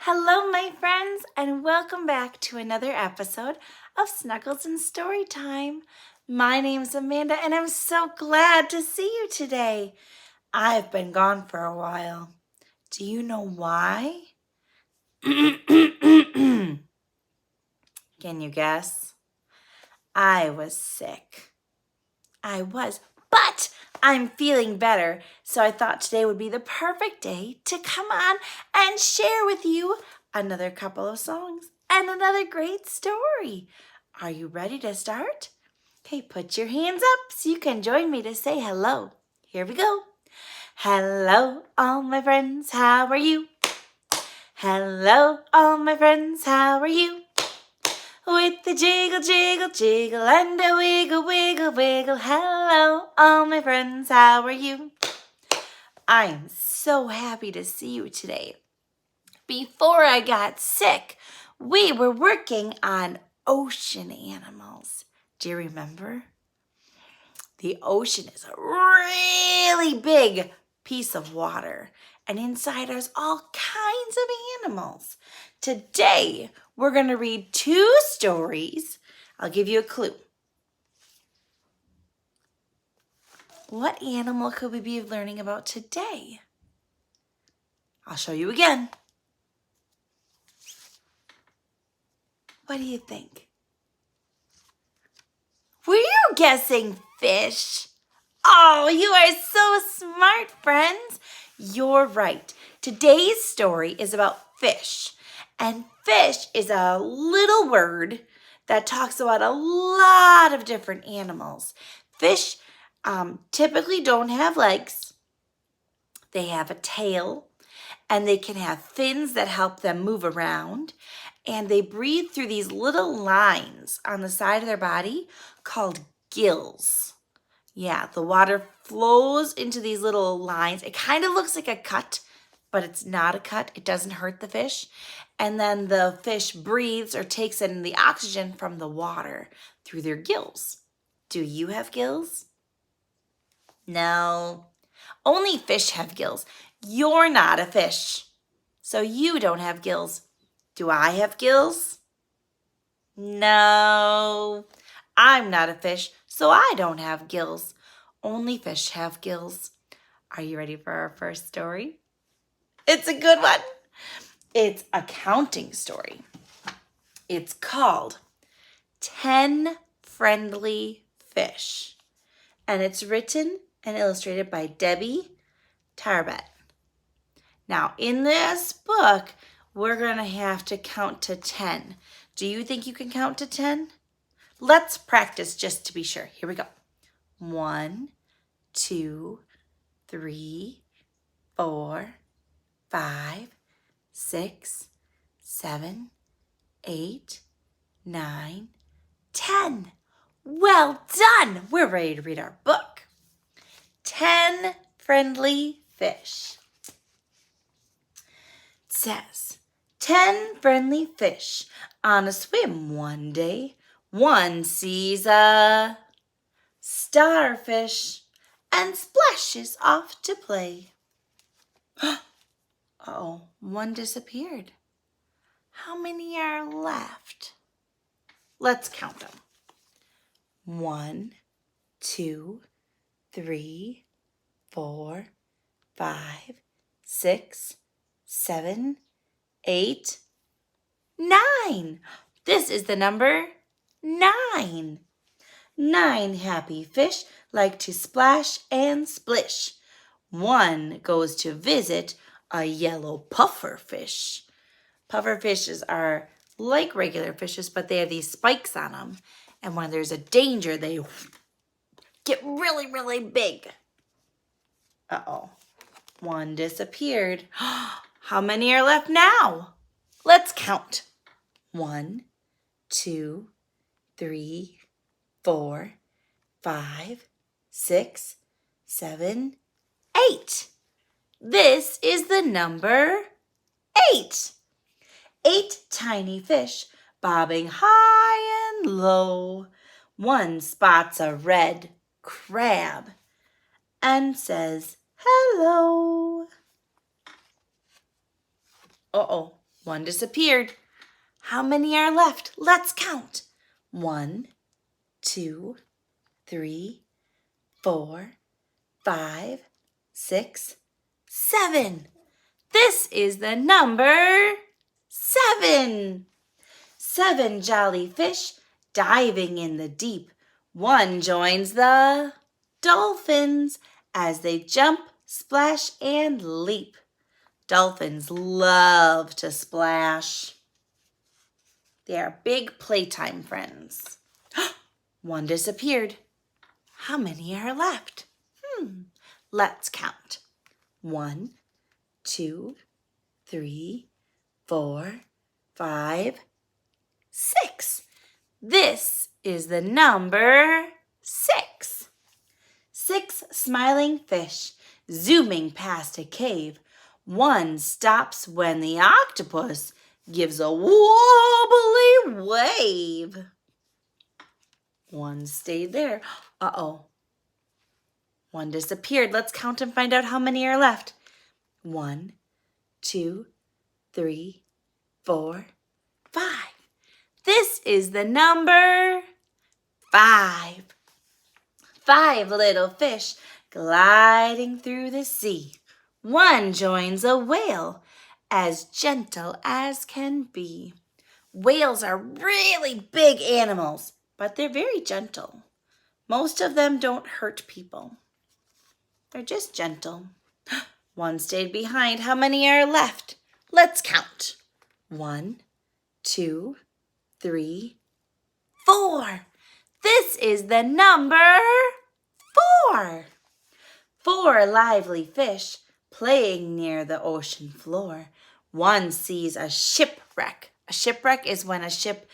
Hello, my friends, and welcome back to another episode of Snuggles and Storytime. My name's Amanda, and I'm so glad to see you today. I've been gone for a while. Do you know why? Can you guess? I was sick. But I'm feeling better, so I thought today would be the perfect day to come on and share with you another couple of songs and another great story. Are you ready to start? Okay, put your hands up so you can join me to say hello. Here we go. Hello, all my friends, how are you? Hello, all my friends, how are you? With the jiggle, jiggle, jiggle, and a wiggle, wiggle, wiggle. Hello, all my friends, how are you? I am so happy to see you today. Before I got sick, we were working on ocean animals. Do you remember? The ocean is a really big piece of water, and inside there's all kinds of animals. Today, we're going to read two stories. I'll give you a clue. What animal could we be learning about today? I'll show you again. What do you think? Were you guessing fish? Oh, you are so smart, friends. You're right. Today's story is about fish. And fish is a little word that talks about a lot of different animals. Fish typically don't have legs. They have a tail, and they can have fins that help them move around. And they breathe through these little lines on the side of their body called gills. Yeah, the water flows into these little lines. It kind of looks like a cut, but it's not a cut. It doesn't hurt the fish. And then the fish breathes or takes in the oxygen from the water through their gills. Do you have gills? No. Only fish have gills. You're not a fish, so you don't have gills. Do I have gills? No. I'm not a fish, so I don't have gills. Only fish have gills. Are you ready for our first story? It's a good one. It's a counting story. It's called 10 Friendly Fish. And it's written and illustrated by Debbie Tarbett. Now, in this book, we're going to have to count to 10. Do you think you can count to 10? Let's practice just to be sure. Here we go. 1, 2, 3, 4, 5, 6, 7, 8, 9, 10. Well done! We're ready to read our book. 10 Friendly Fish. It says, 10 friendly fish on a swim one day. One sees a starfish and splashes off to play. Uh-oh, one disappeared. How many are left? Let's count them. 1, 2, 3, 4, 5, 6, 7, 8, 9. This is the number 9. 9 happy fish like to splash and splish. One goes to visit a yellow puffer fish. Puffer fishes are like regular fishes, but they have these spikes on them. And when there's a danger, they get really, really big. Uh-oh. One disappeared. How many are left now? Let's count. 1, 2, 3, 4, 5, 6, 7, 8. This is the number 8. 8 tiny fish bobbing high and low. One spots a red crab and says hello. Uh-oh, One disappeared. How many are left? Let's count. 1, 2, 3, 4, 5, 6, 7. This is the number 7. 7 jolly fish diving in the deep. One joins the dolphins as they jump, splash, and leap. Dolphins love to splash. They are big playtime friends. One disappeared. How many are left? Let's count. 1, 2, 3, 4, 5, 6. This is the number 6. 6 smiling fish zooming past a cave. One stops when the octopus gives a wobbly wave. One stayed there. Uh-oh. One disappeared. Let's count and find out how many are left. 1, 2, 3, 4, 5. This is the number 5. 5 little fish gliding through the sea. One joins a whale, as gentle as can be. Whales are really big animals, but they're very gentle. Most of them don't hurt people. They're just gentle. One stayed behind. How many are left? Let's count. 1, 2, 3, 4. This is the number 4. 4 lively fish playing near the ocean floor. One sees a shipwreck. A shipwreck is when a ship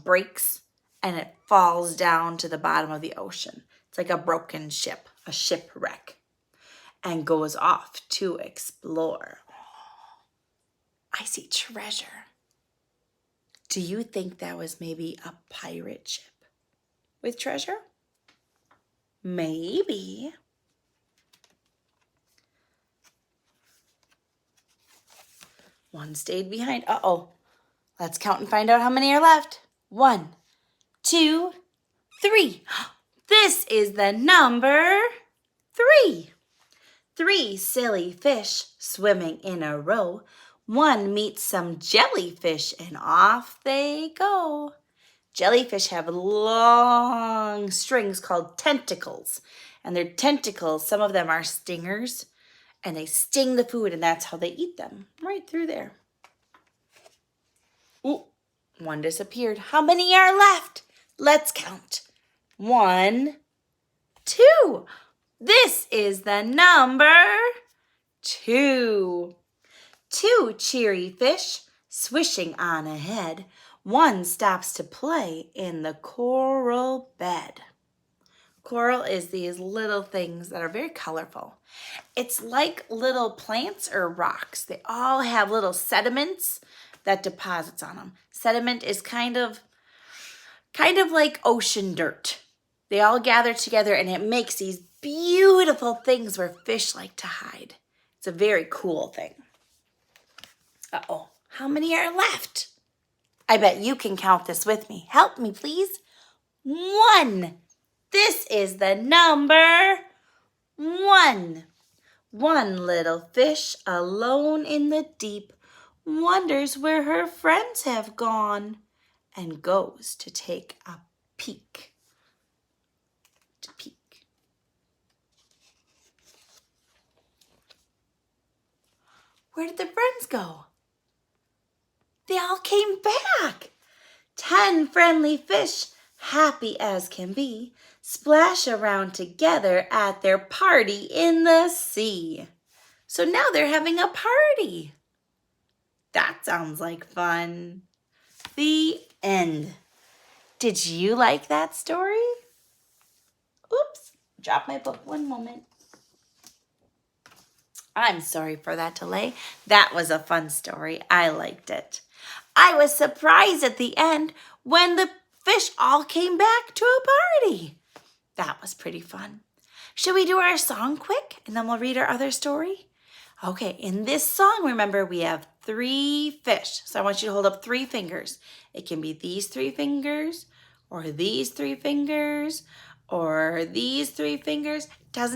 breaks and it falls down to the bottom of the ocean. It's like a broken ship, a shipwreck, and goes off to explore. I see treasure. Do you think that was maybe a pirate ship with treasure? Maybe. One stayed behind. Uh-oh. Let's count and find out how many are left. 1, 2, 3. This is the number 3. 3 silly fish swimming in a row. One meets some jellyfish and off they go. Jellyfish have long strings called tentacles. And their tentacles, some of them are stingers, and they sting the food, and that's how they eat them, right through there. Ooh, one disappeared. How many are left? Let's count. 1, 2. This is the number 2. 2 cheery fish swishing on ahead. One stops to play in the coral bed. Coral is these little things that are very colorful. It's like little plants or rocks. They all have little sediments that deposits on them. Sediment is kind of like ocean dirt. They all gather together and it makes these beautiful things where fish like to hide. It's a very cool thing. Uh-oh, how many are left? I bet you can count this with me. Help me, please. 1. This is the number 1. 1 little fish alone in the deep wonders where her friends have gone and goes to take a peek. To peek. Where did the friends go? They all came back. 10 friendly fish, happy as can be, splash around together at their party in the sea. So now they're having a party. That sounds like fun. The end. Did you like that story? Oops, drop my book 1 moment. I'm sorry for that delay. That was a fun story. I liked it. I was surprised at the end when the fish all came back to a party. That was pretty fun. Should we do our song quick and then we'll read our other story? Okay, in this song, remember we have 3 fish. So I want you to hold up 3 fingers. It can be these 3 fingers, or these 3 fingers, or these 3 fingers. It does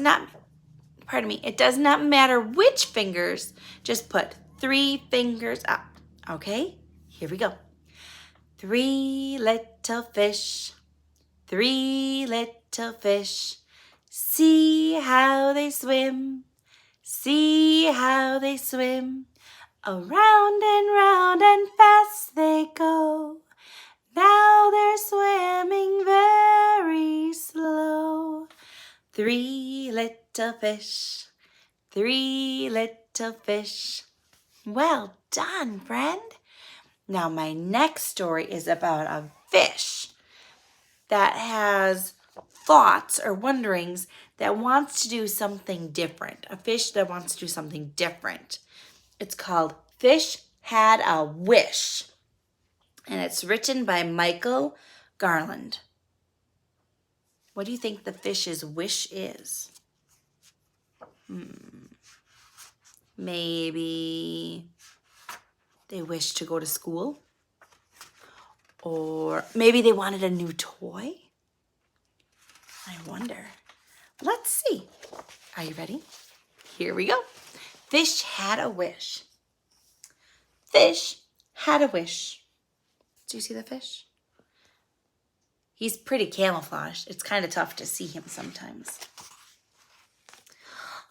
not matter which fingers. Just put 3 fingers up. Okay? Here we go. 3 little fish, 3 little fish. See how they swim, see how they swim. Around and round and fast they go. Now they're swimming very slow. 3 little fish, 3 little fish. Well done, friend. Now my next story is about a fish that has thoughts or wonderings that wants to do something different. A fish that wants to do something different. It's called Fish Had a Wish. And it's written by Garland. What do you think the fish's wish is? Maybe they wish to go to school? Or maybe they wanted a new toy? I wonder. Let's see. Are you ready? Here we go. Fish had a wish. Fish had a wish. Do you see the fish? He's pretty camouflaged. It's kind of tough to see him sometimes.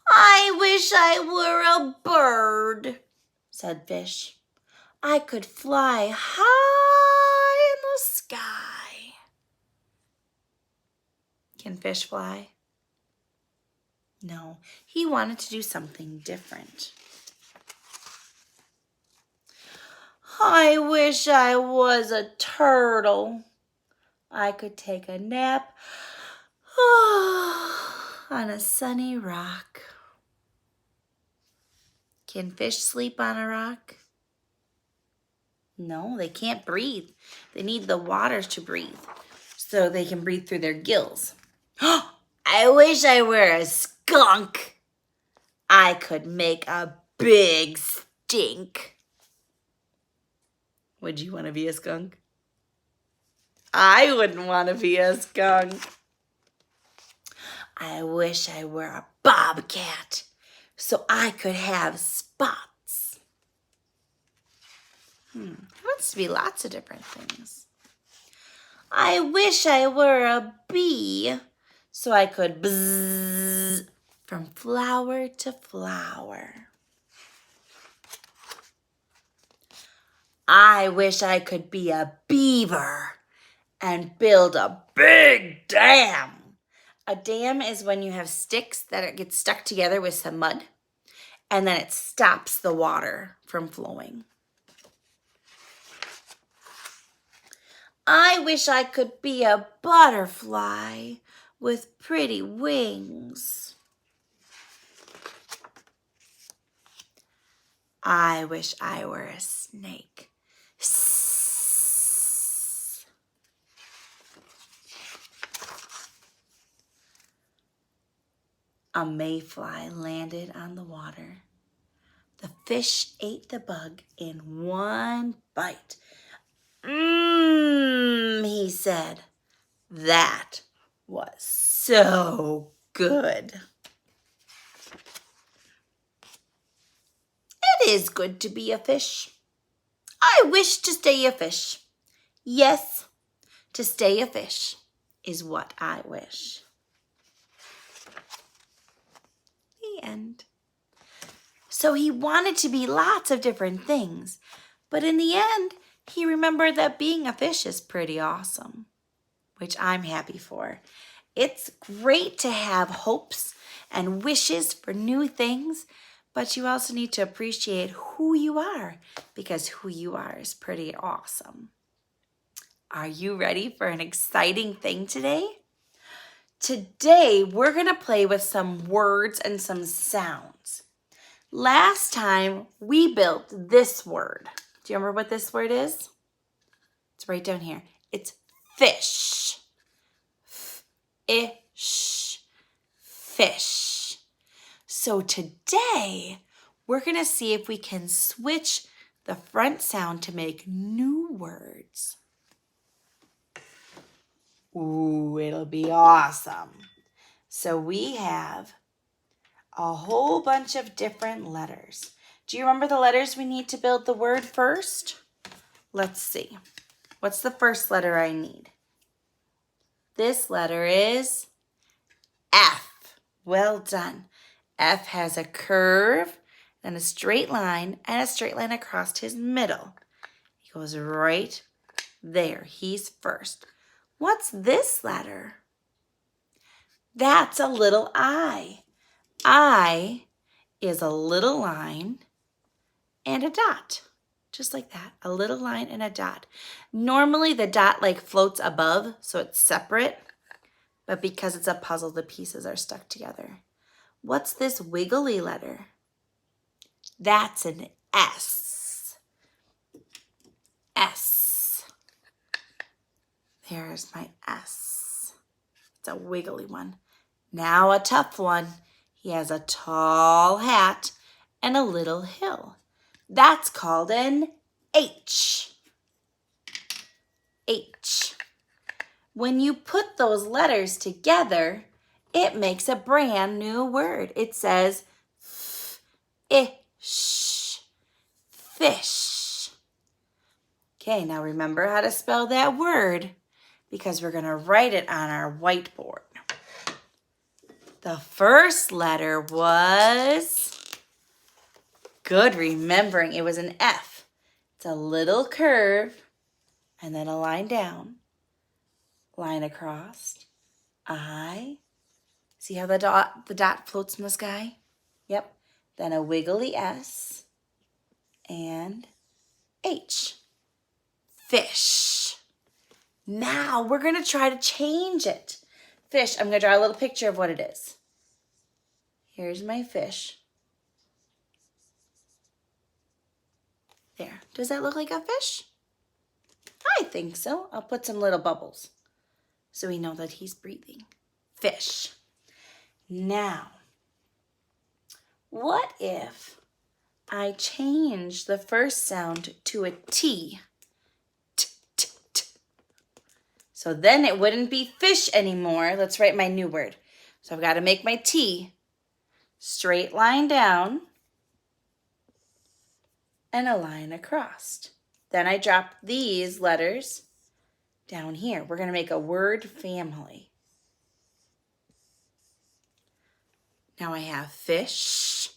I wish I were a bird, said Fish. I could fly high in the sky. Can fish fly? No, he wanted to do something different. I wish I was a turtle. I could take a nap on a sunny rock. Can fish sleep on a rock? No, they can't breathe. They need the water to breathe so they can breathe through their gills. I wish I were a skunk. I could make a big stink. Would you want to be a skunk? I wouldn't want to be a skunk. I wish I were a bobcat so I could have spots. It wants to be lots of different things. I wish I were a bee so I could buzz from flower to flower. I wish I could be a beaver and build a big dam. A dam is when you have sticks that get stuck together with some mud, and then it stops the water from flowing. I wish I could be a butterfly with pretty wings. I wish I were a snake. A mayfly landed on the water. The fish ate the bug in one bite. He said, that was so good. It is good to be a fish. I wish to stay a fish. Yes, to stay a fish is what I wish. The end. So he wanted to be lots of different things, but in the end, he remembered that being a fish is pretty awesome, which I'm happy for. It's great to have hopes and wishes for new things, but you also need to appreciate who you are, because who you are is pretty awesome. Are you ready for an exciting thing today? Today, we're going to play with some words and some sounds. Last time, we built this word. Do you remember what this word is? It's right down here. It's fish. Fish. Fish. So today, we're going to see if we can switch the front sound to make new words. Ooh, it'll be awesome. So we have a whole bunch of different letters. Do you remember the letters we need to build the word first? Let's see. What's the first letter I need? This letter is F. Well done. F has a curve and a straight line and a straight line across his middle. He goes right there. He's first. What's this letter? That's a little I. I is a little line and a dot. Just like that, a little line and a dot. Normally the dot like floats above, so it's separate. But because it's a puzzle, the pieces are stuck together. What's this wiggly letter? That's an S. S. There's my S. It's a wiggly one. Now a tough one. He has a tall hat and a little hill. That's called an H. H. When you put those letters together, it makes a brand new word. It says fish. Fish. Okay, now remember how to spell that word because we're going to write it on our whiteboard. The first letter was, good remembering, it was an F. It's a little curve and then a line down, line across, I. See how the dot floats in the sky? Yep. Then a wiggly S and H. Fish. Now we're going to try to change it. Fish, I'm going to draw a little picture of what it is. Here's my fish. There. Does that look like a fish? I think so. I'll put some little bubbles so we know that he's breathing. Fish. Now, what if I change the first sound to a T? T, t, t. So then it wouldn't be fish anymore. Let's write my new word. So I've got to make my T. Straight line down and a line across. Then I drop these letters down here. We're going to make a word family. Now I have fish,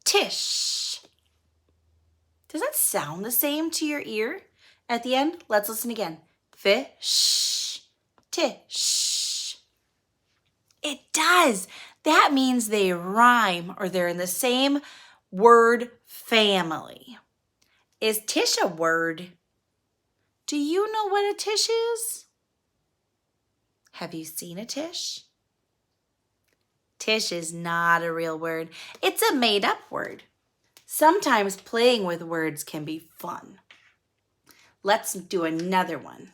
tish. Does that sound the same to your ear? At the end, let's listen again. Fish, tish. It does. That means they rhyme or they're in the same word family. Is tish a word? Do you know what a tish is? Have you seen a tish? Tish is not a real word. It's a made-up word. Sometimes playing with words can be fun. Let's do another one.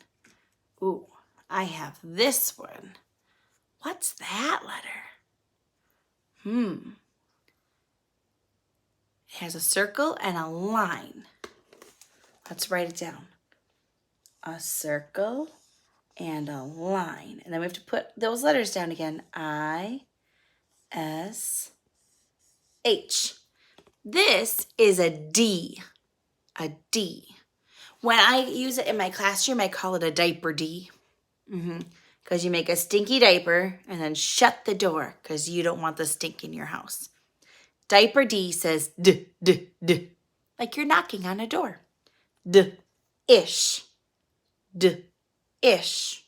Ooh, I have this one. What's that letter? It has a circle and a line. Let's write it down. A circle and a line. And then we have to put those letters down again. I, S, H. This is a D. A D. When I use it in my classroom, I call it a diaper D. Because you make a stinky diaper and then shut the door because you don't want the stink in your house. Diaper D says D, D, D. Like you're knocking on a door. D-ish. D-ish.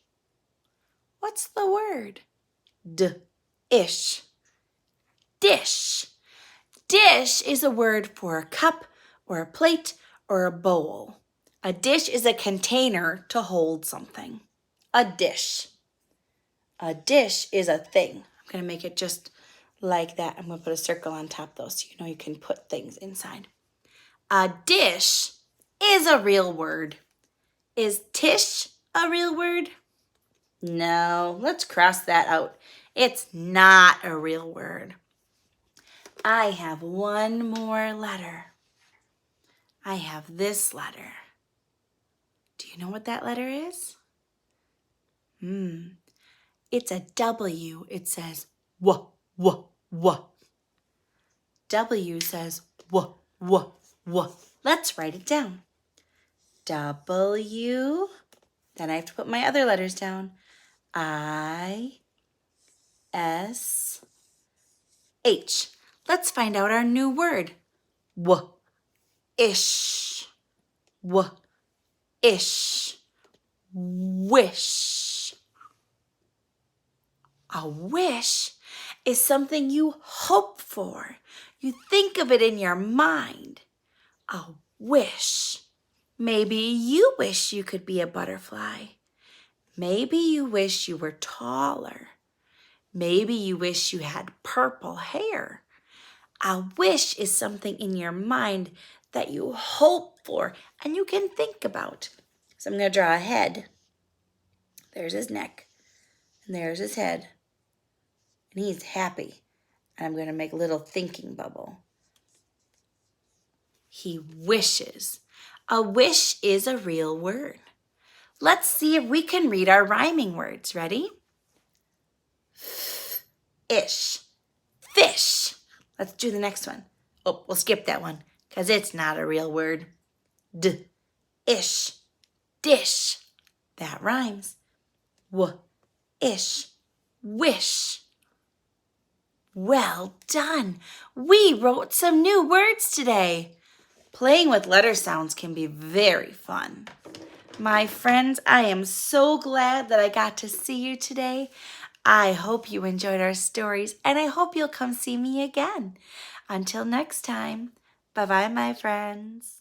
What's the word? D-ish. Dish. Dish is a word for a cup or a plate or a bowl. A dish is a container to hold something. A dish. A dish is a thing. I'm going to make it just like that. I'm going to put a circle on top though so you know you can put things inside. A dish is a real word. Is tish a real word? No, let's cross that out. It's not a real word. I have one more letter. I have this letter. Do you know what that letter is? It's a W. It says w, w, w. W says w, w, w. Let's write it down. W. Then I have to put my other letters down. I, S, H. Let's find out our new word. W-ish. W-ish. Wish. A wish is something you hope for. You think of it in your mind. A wish. Maybe you wish you could be a butterfly. Maybe you wish you were taller. Maybe you wish you had purple hair. A wish is something in your mind that you hope for and you can think about. So I'm going to draw a head. There's his neck. And there's his head. And he's happy. And I'm going to make a little thinking bubble. He wishes. A wish is a real word. Let's see if we can read our rhyming words. Ready? Ish. Fish. Let's do the next one. Oh, we'll skip that one because it's not a real word. Ish. Dish. That rhymes. Ish. Wish. Well done. We wrote some new words today. Playing with letter sounds can be very fun. My friends, I am so glad that I got to see you today. I hope you enjoyed our stories, and I hope you'll come see me again. Until next time, bye-bye, my friends.